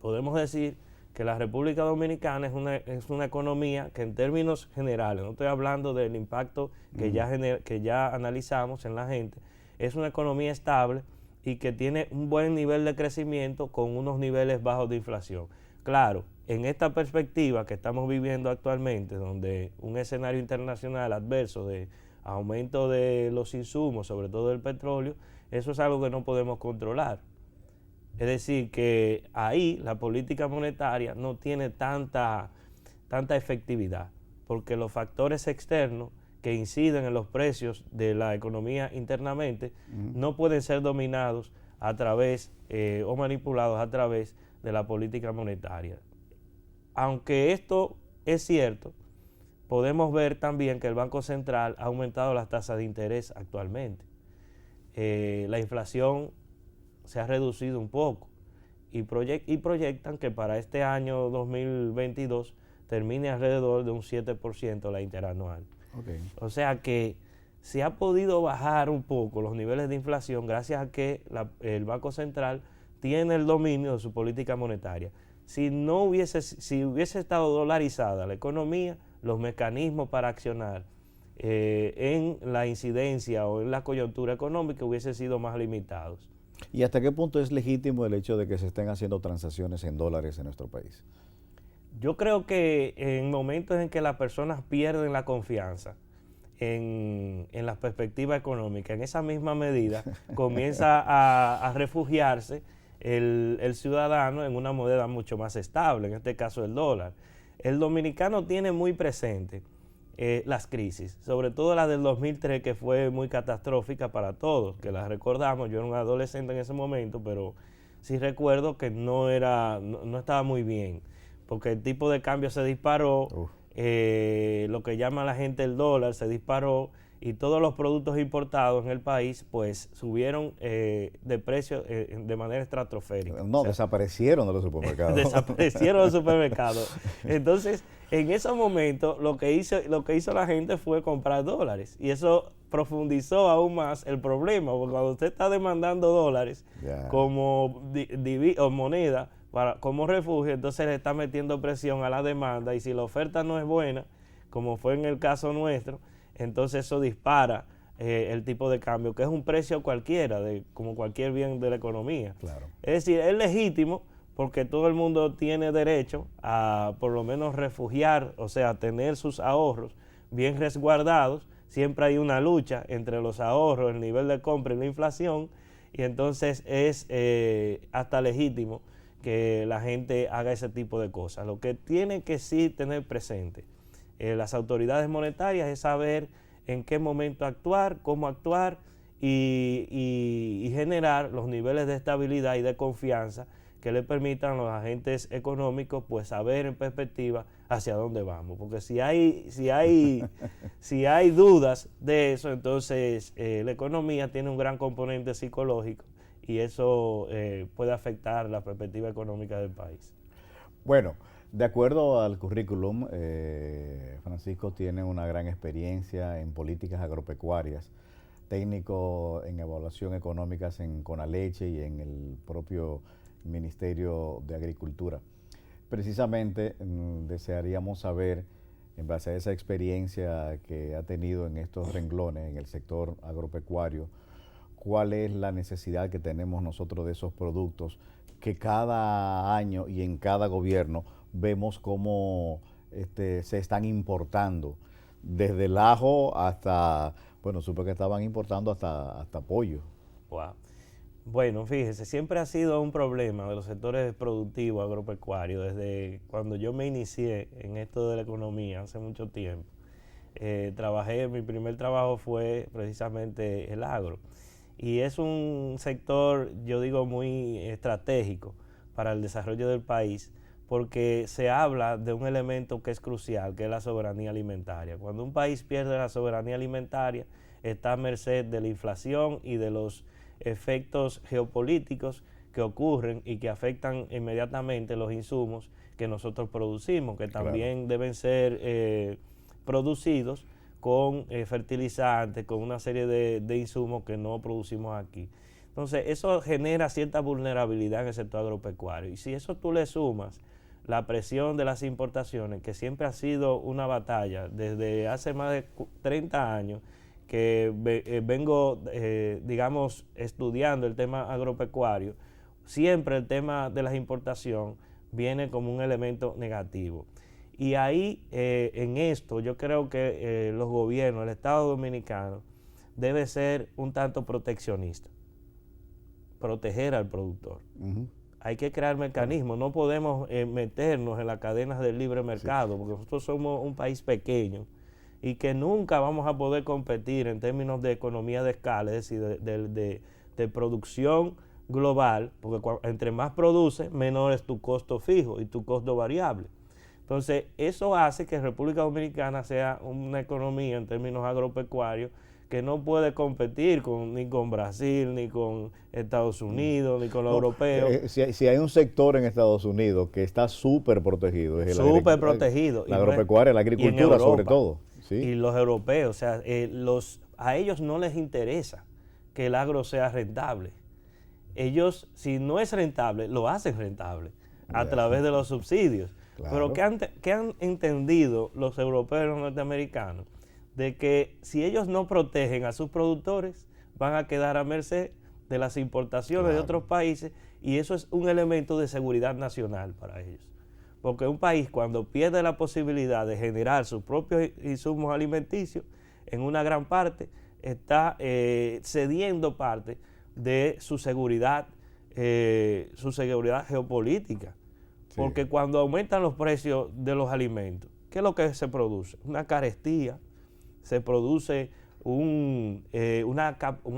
podemos decir que la República Dominicana es una economía que en términos generales, no estoy hablando del impacto que ya analizamos en la gente, es una economía estable y que tiene un buen nivel de crecimiento con unos niveles bajos de inflación. Claro, en esta perspectiva que estamos viviendo actualmente, donde un escenario internacional adverso de aumento de los insumos, sobre todo el petróleo, eso es algo que no podemos controlar. Es decir, que ahí la política monetaria no tiene tanta efectividad, porque los factores externos que inciden en los precios de la economía internamente no pueden ser dominados a través o manipulados a través de la política monetaria. Aunque esto es cierto, podemos ver también que el Banco Central ha aumentado las tasas de interés actualmente. La inflación se ha reducido un poco y proyectan que para este año 2022 termine alrededor de un 7% la interanual. Okay. O sea que se ha podido bajar un poco los niveles de inflación gracias a que el Banco Central tiene el dominio de su política monetaria. Si hubiese estado dolarizada la economía, los mecanismos para accionar en la incidencia o en la coyuntura económica hubiesen sido más limitados. ¿Y hasta qué punto es legítimo el hecho de que se estén haciendo transacciones en dólares en nuestro país? Yo creo que en momentos en que las personas pierden la confianza en la perspectiva económica, en esa misma medida comienza a refugiarse el ciudadano en una moneda mucho más estable, en este caso el dólar. El dominicano tiene muy presente las crisis, sobre todo la del 2003, que fue muy catastrófica para todos, que la recordamos. Yo era un adolescente en ese momento, pero sí recuerdo que no estaba muy bien, porque el tipo de cambio se disparó, lo que llama la gente el dólar se disparó, y todos los productos importados en el país pues subieron de precio de manera estratosférica. No, o sea, desaparecieron de los supermercados. Desaparecieron de los supermercados. Entonces, en ese momento lo que hizo la gente fue comprar dólares, y eso profundizó aún más el problema, porque cuando usted está demandando dólares como o moneda como refugio, entonces le está metiendo presión a la demanda, y si la oferta no es buena, como fue en el caso nuestro, entonces eso dispara el tipo de cambio, que es un precio cualquiera, como cualquier bien de la economía. Claro. Es decir, es legítimo porque todo el mundo tiene derecho a por lo menos refugiar, o sea, tener sus ahorros bien resguardados. Siempre hay una lucha entre los ahorros, el nivel de compra y la inflación, y entonces es hasta legítimo que la gente haga ese tipo de cosas. Lo que tiene que sí tener presente las autoridades monetarias es saber en qué momento actuar, cómo actuar y generar los niveles de estabilidad y de confianza que le permitan a los agentes económicos pues saber en perspectiva hacia dónde vamos. Porque si hay dudas de eso, entonces la economía tiene un gran componente psicológico y eso puede afectar la perspectiva económica del país. Bueno, de acuerdo al currículum, Francisco tiene una gran experiencia en políticas agropecuarias, técnico en evaluación económicas en Conaleche y en el propio Ministerio de Agricultura. Precisamente desearíamos saber, en base a esa experiencia que ha tenido en estos renglones, en el sector agropecuario, cuál es la necesidad que tenemos nosotros de esos productos que cada año y en cada gobierno vemos cómo se están importando, desde el ajo hasta, bueno, supe que estaban importando hasta pollo. Wow. Bueno, fíjese, siempre ha sido un problema de los sectores productivos agropecuarios desde cuando yo me inicié en esto de la economía hace mucho tiempo. Mi primer trabajo fue precisamente el agro, y es un sector, yo digo, muy estratégico para el desarrollo del país, porque se habla de un elemento que es crucial, que es la soberanía alimentaria. Cuando un país pierde la soberanía alimentaria, está a merced de la inflación y de los efectos geopolíticos que ocurren y que afectan inmediatamente los insumos que nosotros producimos, que también deben ser producidos con fertilizantes, con una serie de insumos que no producimos aquí. Entonces, eso genera cierta vulnerabilidad en el sector agropecuario. Y si eso tú le sumas la presión de las importaciones, que siempre ha sido una batalla desde hace más de 30 años, que vengo, digamos, estudiando el tema agropecuario, siempre el tema de la importación viene como un elemento negativo. Y ahí, en esto, yo creo que los gobiernos, el Estado Dominicano, debe ser un tanto proteccionista, proteger al productor. Hay que crear mecanismos, no podemos meternos en las cadenas del libre mercado, porque nosotros somos un país pequeño y que nunca vamos a poder competir en términos de economía de escala, es decir, de producción global, porque entre más produces, menor es tu costo fijo y tu costo variable. Entonces, eso hace que República Dominicana sea una economía en términos agropecuarios que no puede competir ni con Brasil, ni con Estados Unidos, ni con los europeos. Si hay un sector en Estados Unidos que está súper protegido, es súper protegido. La agropecuaria, la agricultura sobre todo. ¿Sí? Y los europeos, o sea, a ellos no les interesa que el agro sea rentable. Ellos, si no es rentable, lo hacen rentable a través de los subsidios. Claro. Pero ¿qué han entendido los europeos y los norteamericanos? De que si ellos no protegen a sus productores, van a quedar a merced de las importaciones de otros países, y eso es un elemento de seguridad nacional para ellos. Porque un país, cuando pierde la posibilidad de generar sus propios insumos alimenticios, en una gran parte está cediendo parte de su seguridad geopolítica. Sí. Porque cuando aumentan los precios de los alimentos, ¿qué es lo que se produce? Una carestía, se produce un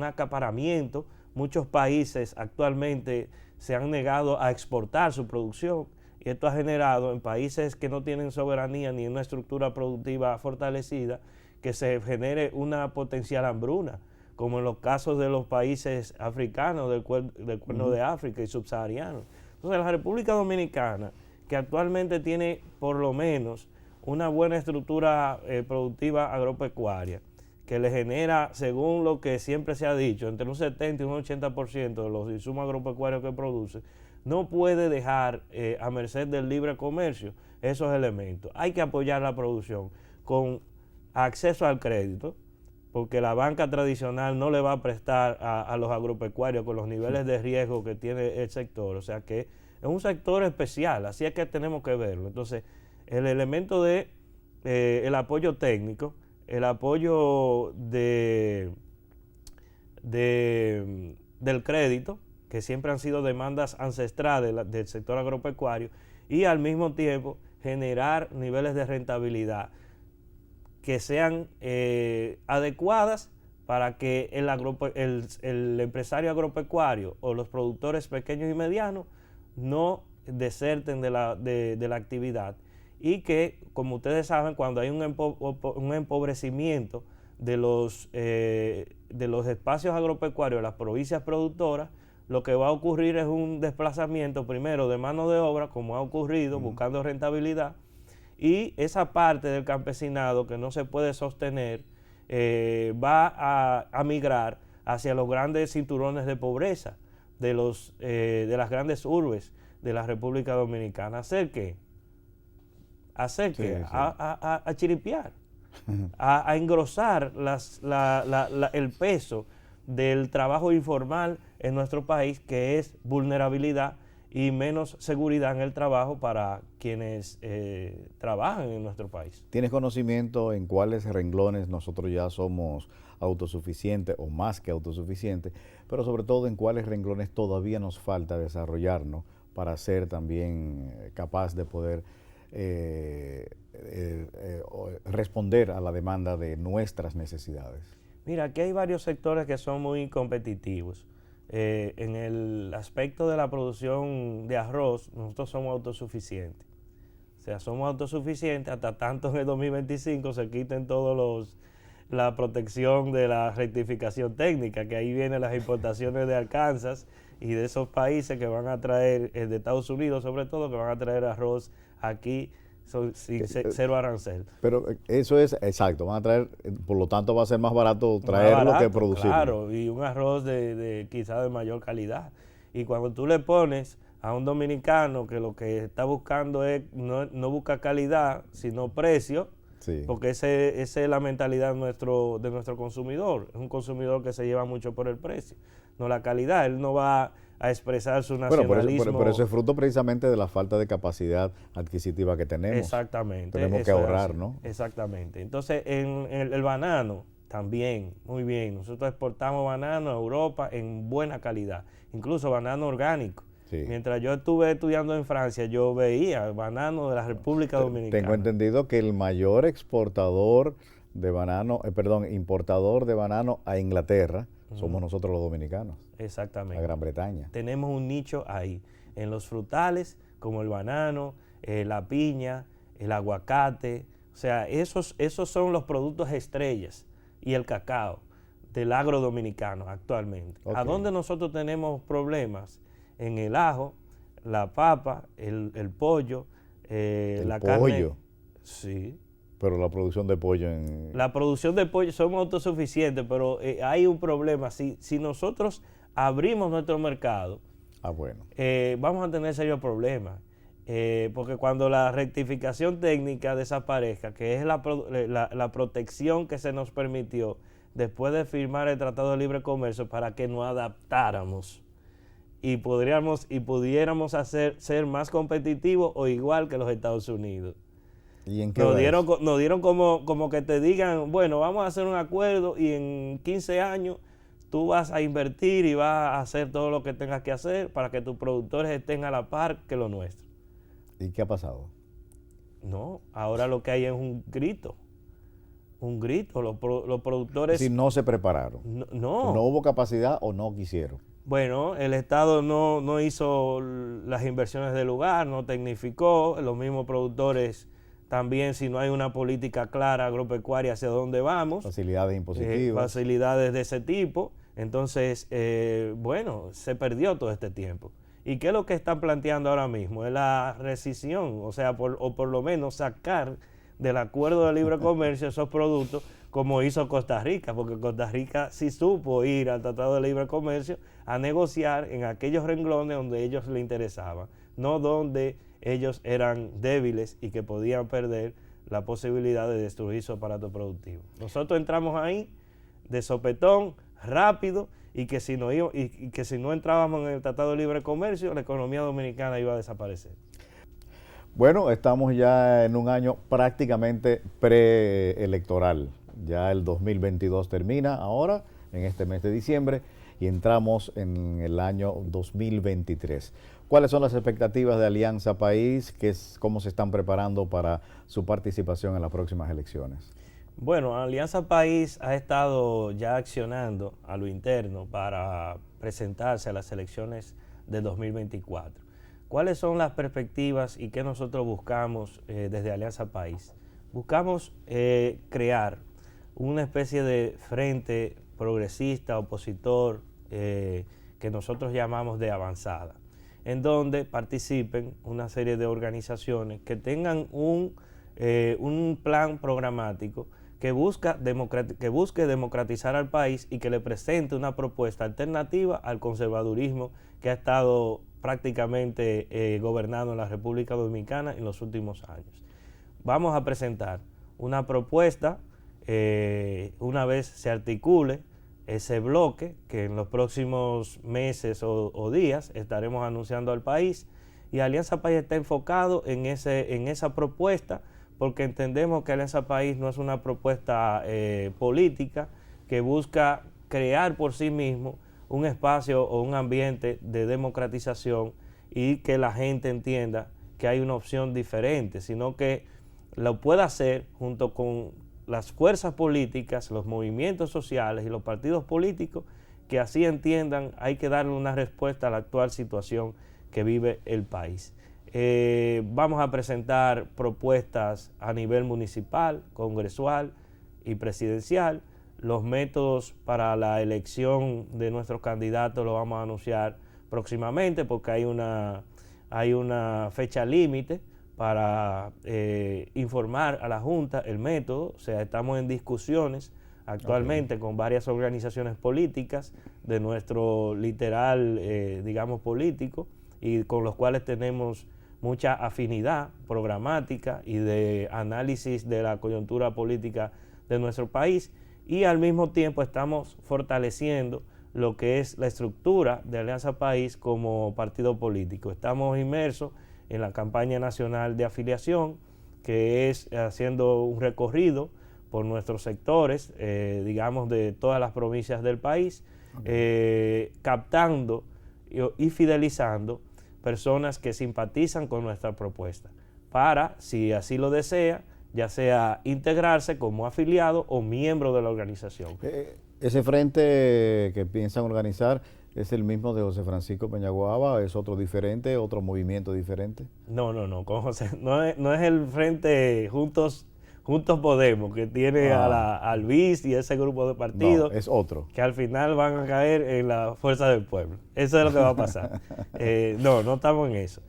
acaparamiento. Muchos países actualmente se han negado a exportar su producción, y esto ha generado en países que no tienen soberanía ni una estructura productiva fortalecida, que se genere una potencial hambruna, como en los casos de los países africanos del Cuerno de África y subsaharianos. Entonces, la República Dominicana, que actualmente tiene por lo menos una buena estructura productiva agropecuaria, que le genera, según lo que siempre se ha dicho, entre un 70 y un 80% de los insumos agropecuarios que produce, no puede dejar a merced del libre comercio esos elementos. Hay que apoyar la producción con acceso al crédito, porque la banca tradicional no le va a prestar a los agropecuarios con los niveles de riesgo que tiene el sector. O sea que es un sector especial, así es que tenemos que verlo. Entonces, el elemento de el apoyo técnico, el apoyo del crédito, que siempre han sido demandas ancestrales del sector agropecuario, y al mismo tiempo generar niveles de rentabilidad que sean adecuadas para que el empresario agropecuario o los productores pequeños y medianos no deserten de la actividad, y que, como ustedes saben, cuando hay un empobrecimiento de los espacios agropecuarios, las provincias productoras, lo que va a ocurrir es un desplazamiento primero de mano de obra, como ha ocurrido, buscando rentabilidad, y esa parte del campesinado que no se puede sostener va a migrar hacia los grandes cinturones de pobreza de las grandes urbes de la República Dominicana. ¿Hacer qué? A chiripiar, a engrosar el peso del trabajo informal en nuestro país, que es vulnerabilidad y menos seguridad en el trabajo para quienes trabajan en nuestro país. ¿Tienes conocimiento en cuáles renglones nosotros ya somos autosuficientes o más que autosuficientes, pero sobre todo en cuáles renglones todavía nos falta desarrollarnos para ser también capaz de poder responder a la demanda de nuestras necesidades? Mira, aquí hay varios sectores que son muy competitivos. En el aspecto de la producción de arroz, nosotros somos autosuficientes. O sea, somos autosuficientes hasta tanto en el 2025 se quiten la protección de la rectificación técnica, que ahí vienen las importaciones de Arkansas y de esos países que van a traer, de Estados Unidos sobre todo, que van a traer arroz aquí sin cero arancel. Pero eso es exacto, van a traer, por lo tanto va a ser más barato traerlo que producirlo. Claro, y un arroz quizá de mayor calidad. Y cuando tú le pones a un dominicano que lo que está buscando no busca calidad, sino precio, sí, porque esa es la mentalidad de nuestro consumidor. Es un consumidor que se lleva mucho por el precio, no la calidad. Él no va a expresar su nacionalismo. Bueno, pero eso es fruto precisamente de la falta de capacidad adquisitiva que tenemos. Exactamente. Tenemos que ahorrar, ¿no? Exactamente. Entonces, en el banano también, muy bien. Nosotros exportamos banano a Europa en buena calidad, incluso banano orgánico. Sí. Mientras yo estuve estudiando en Francia, yo veía banano de la República Dominicana. Tengo entendido que el mayor exportador de banano, importador de banano a Inglaterra, somos nosotros los dominicanos. Exactamente. A Gran Bretaña. Tenemos un nicho ahí, en los frutales, como el banano, la piña, el aguacate. O sea, esos son los productos estrellas, y el cacao del agro dominicano actualmente. Okay. ¿A dónde nosotros tenemos problemas? En el ajo, la papa, el pollo, la carne. ¿Pollo? Sí. Pero la producción de pollo La producción de pollo, somos autosuficientes, pero hay un problema. Si nosotros abrimos nuestro mercado, bueno, vamos a tener serios problemas. Porque cuando la rectificación técnica desaparezca, que es la protección que se nos permitió después de firmar el Tratado de Libre Comercio para que nos adaptáramos y pudiéramos ser más competitivos o igual que los Estados Unidos. ¿Y en qué nos dieron como que te digan, bueno, vamos a hacer un acuerdo y en 15 años tú vas a invertir y vas a hacer todo lo que tengas que hacer para que tus productores estén a la par que los nuestros? ¿Y qué ha pasado? No, ahora lo que hay es un grito. Los productores... Si no se prepararon. No hubo capacidad o no quisieron. Bueno, el Estado no hizo las inversiones del lugar, no tecnificó. Los mismos productores también, si no hay una política clara agropecuaria hacia dónde vamos. Facilidades impositivas. Facilidades de ese tipo. Entonces, se perdió todo este tiempo. ¿Y qué es lo que están planteando ahora mismo? Es la rescisión, o sea, por lo menos sacar del acuerdo de libre comercio esos productos como hizo Costa Rica, porque Costa Rica sí supo ir al Tratado de Libre Comercio a negociar en aquellos renglones donde ellos les interesaban, no donde ellos eran débiles y que podían perder la posibilidad de destruir su aparato productivo. Nosotros entramos ahí de sopetón, rápido, y que si no entrábamos en el Tratado de Libre Comercio, la economía dominicana iba a desaparecer. Bueno, estamos ya en un año prácticamente preelectoral. Ya el 2022 termina ahora, en este mes de diciembre, y entramos en el año 2023. ¿Cuáles son las expectativas de Alianza País? ¿Cómo se están preparando para su participación en las próximas elecciones? Bueno, Alianza País ha estado ya accionando a lo interno para presentarse a las elecciones del 2024. ¿Cuáles son las perspectivas y qué nosotros buscamos desde Alianza País? Buscamos crear una especie de frente progresista, opositor, que nosotros llamamos de avanzada, en donde participen una serie de organizaciones que tengan un plan programático que busque democratizar al país y que le presente una propuesta alternativa al conservadurismo que ha estado prácticamente gobernando en la República Dominicana en los últimos años. Vamos a presentar una propuesta, una vez se articule ese bloque, que en los próximos meses o días estaremos anunciando al país, y Alianza País está enfocado en esa propuesta, porque entendemos que Alianza País no es una propuesta política que busca crear por sí mismo un espacio o un ambiente de democratización y que la gente entienda que hay una opción diferente, sino que lo pueda hacer junto con las fuerzas políticas, los movimientos sociales y los partidos políticos, que así entiendan hay que darle una respuesta a la actual situación que vive el país. Vamos a presentar propuestas a nivel municipal, congresual y presidencial. Los métodos para la elección de nuestros candidatos lo vamos a anunciar próximamente, porque hay una fecha límite para informar a la Junta el método. O sea, estamos en discusiones actualmente con varias organizaciones políticas de nuestro literal, digamos, político, y con los cuales tenemos mucha afinidad programática y de análisis de la coyuntura política de nuestro país, y al mismo tiempo estamos fortaleciendo lo que es la estructura de Alianza País como partido político. Estamos inmersos en la campaña nacional de afiliación, que es haciendo un recorrido por nuestros sectores, digamos, de todas las provincias del país, captando y fidelizando personas que simpatizan con nuestra propuesta, para, si así lo desea, ya sea integrarse como afiliado o miembro de la organización. ¿Ese frente que piensan organizar es el mismo de José Francisco Peñaguaba? ¿Es otro diferente, otro movimiento diferente? No, con José, no es el frente Juntos Podemos, que tiene al BIS y ese grupo de partidos. No, es otro. Que al final van a caer en la fuerza del pueblo. Eso es lo que va a pasar. No estamos en eso.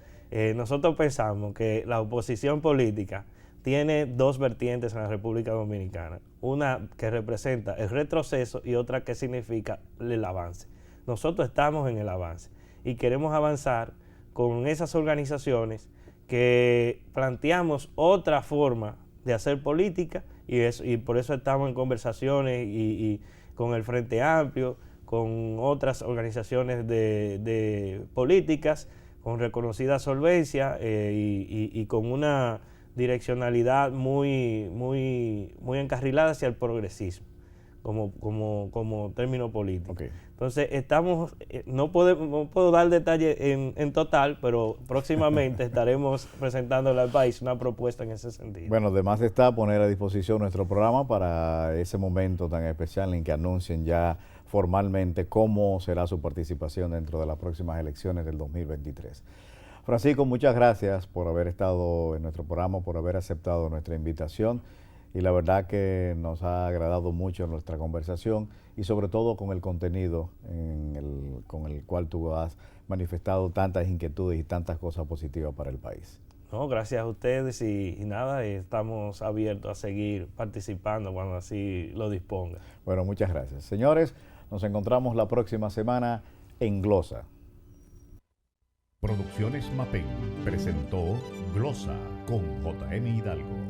Nosotros pensamos que la oposición política tiene dos vertientes en la República Dominicana. Una que representa el retroceso y otra que significa el avance. Nosotros estamos en el avance y queremos avanzar con esas organizaciones que planteamos otra forma de hacer política, y por eso estamos en conversaciones y con el Frente Amplio, con otras organizaciones de políticas con reconocida solvencia y con una direccionalidad muy encarrilada hacia el progresismo como término político. Okay. Entonces estamos, no puedo dar detalles en total, pero próximamente estaremos presentándole al país una propuesta en ese sentido. Bueno, además está poner a disposición nuestro programa para ese momento tan especial en que anuncien ya formalmente cómo será su participación dentro de las próximas elecciones del 2023. Francisco, muchas gracias por haber estado en nuestro programa, por haber aceptado nuestra invitación, y la verdad que nos ha agradado mucho nuestra conversación y sobre todo con el contenido con el cual tú has manifestado tantas inquietudes y tantas cosas positivas para el país. No, gracias a ustedes y nada, estamos abiertos a seguir participando cuando así lo disponga. Bueno, muchas gracias. Señores, nos encontramos la próxima semana en Glosa. Producciones Mapén presentó Glosa con J.M. Hidalgo.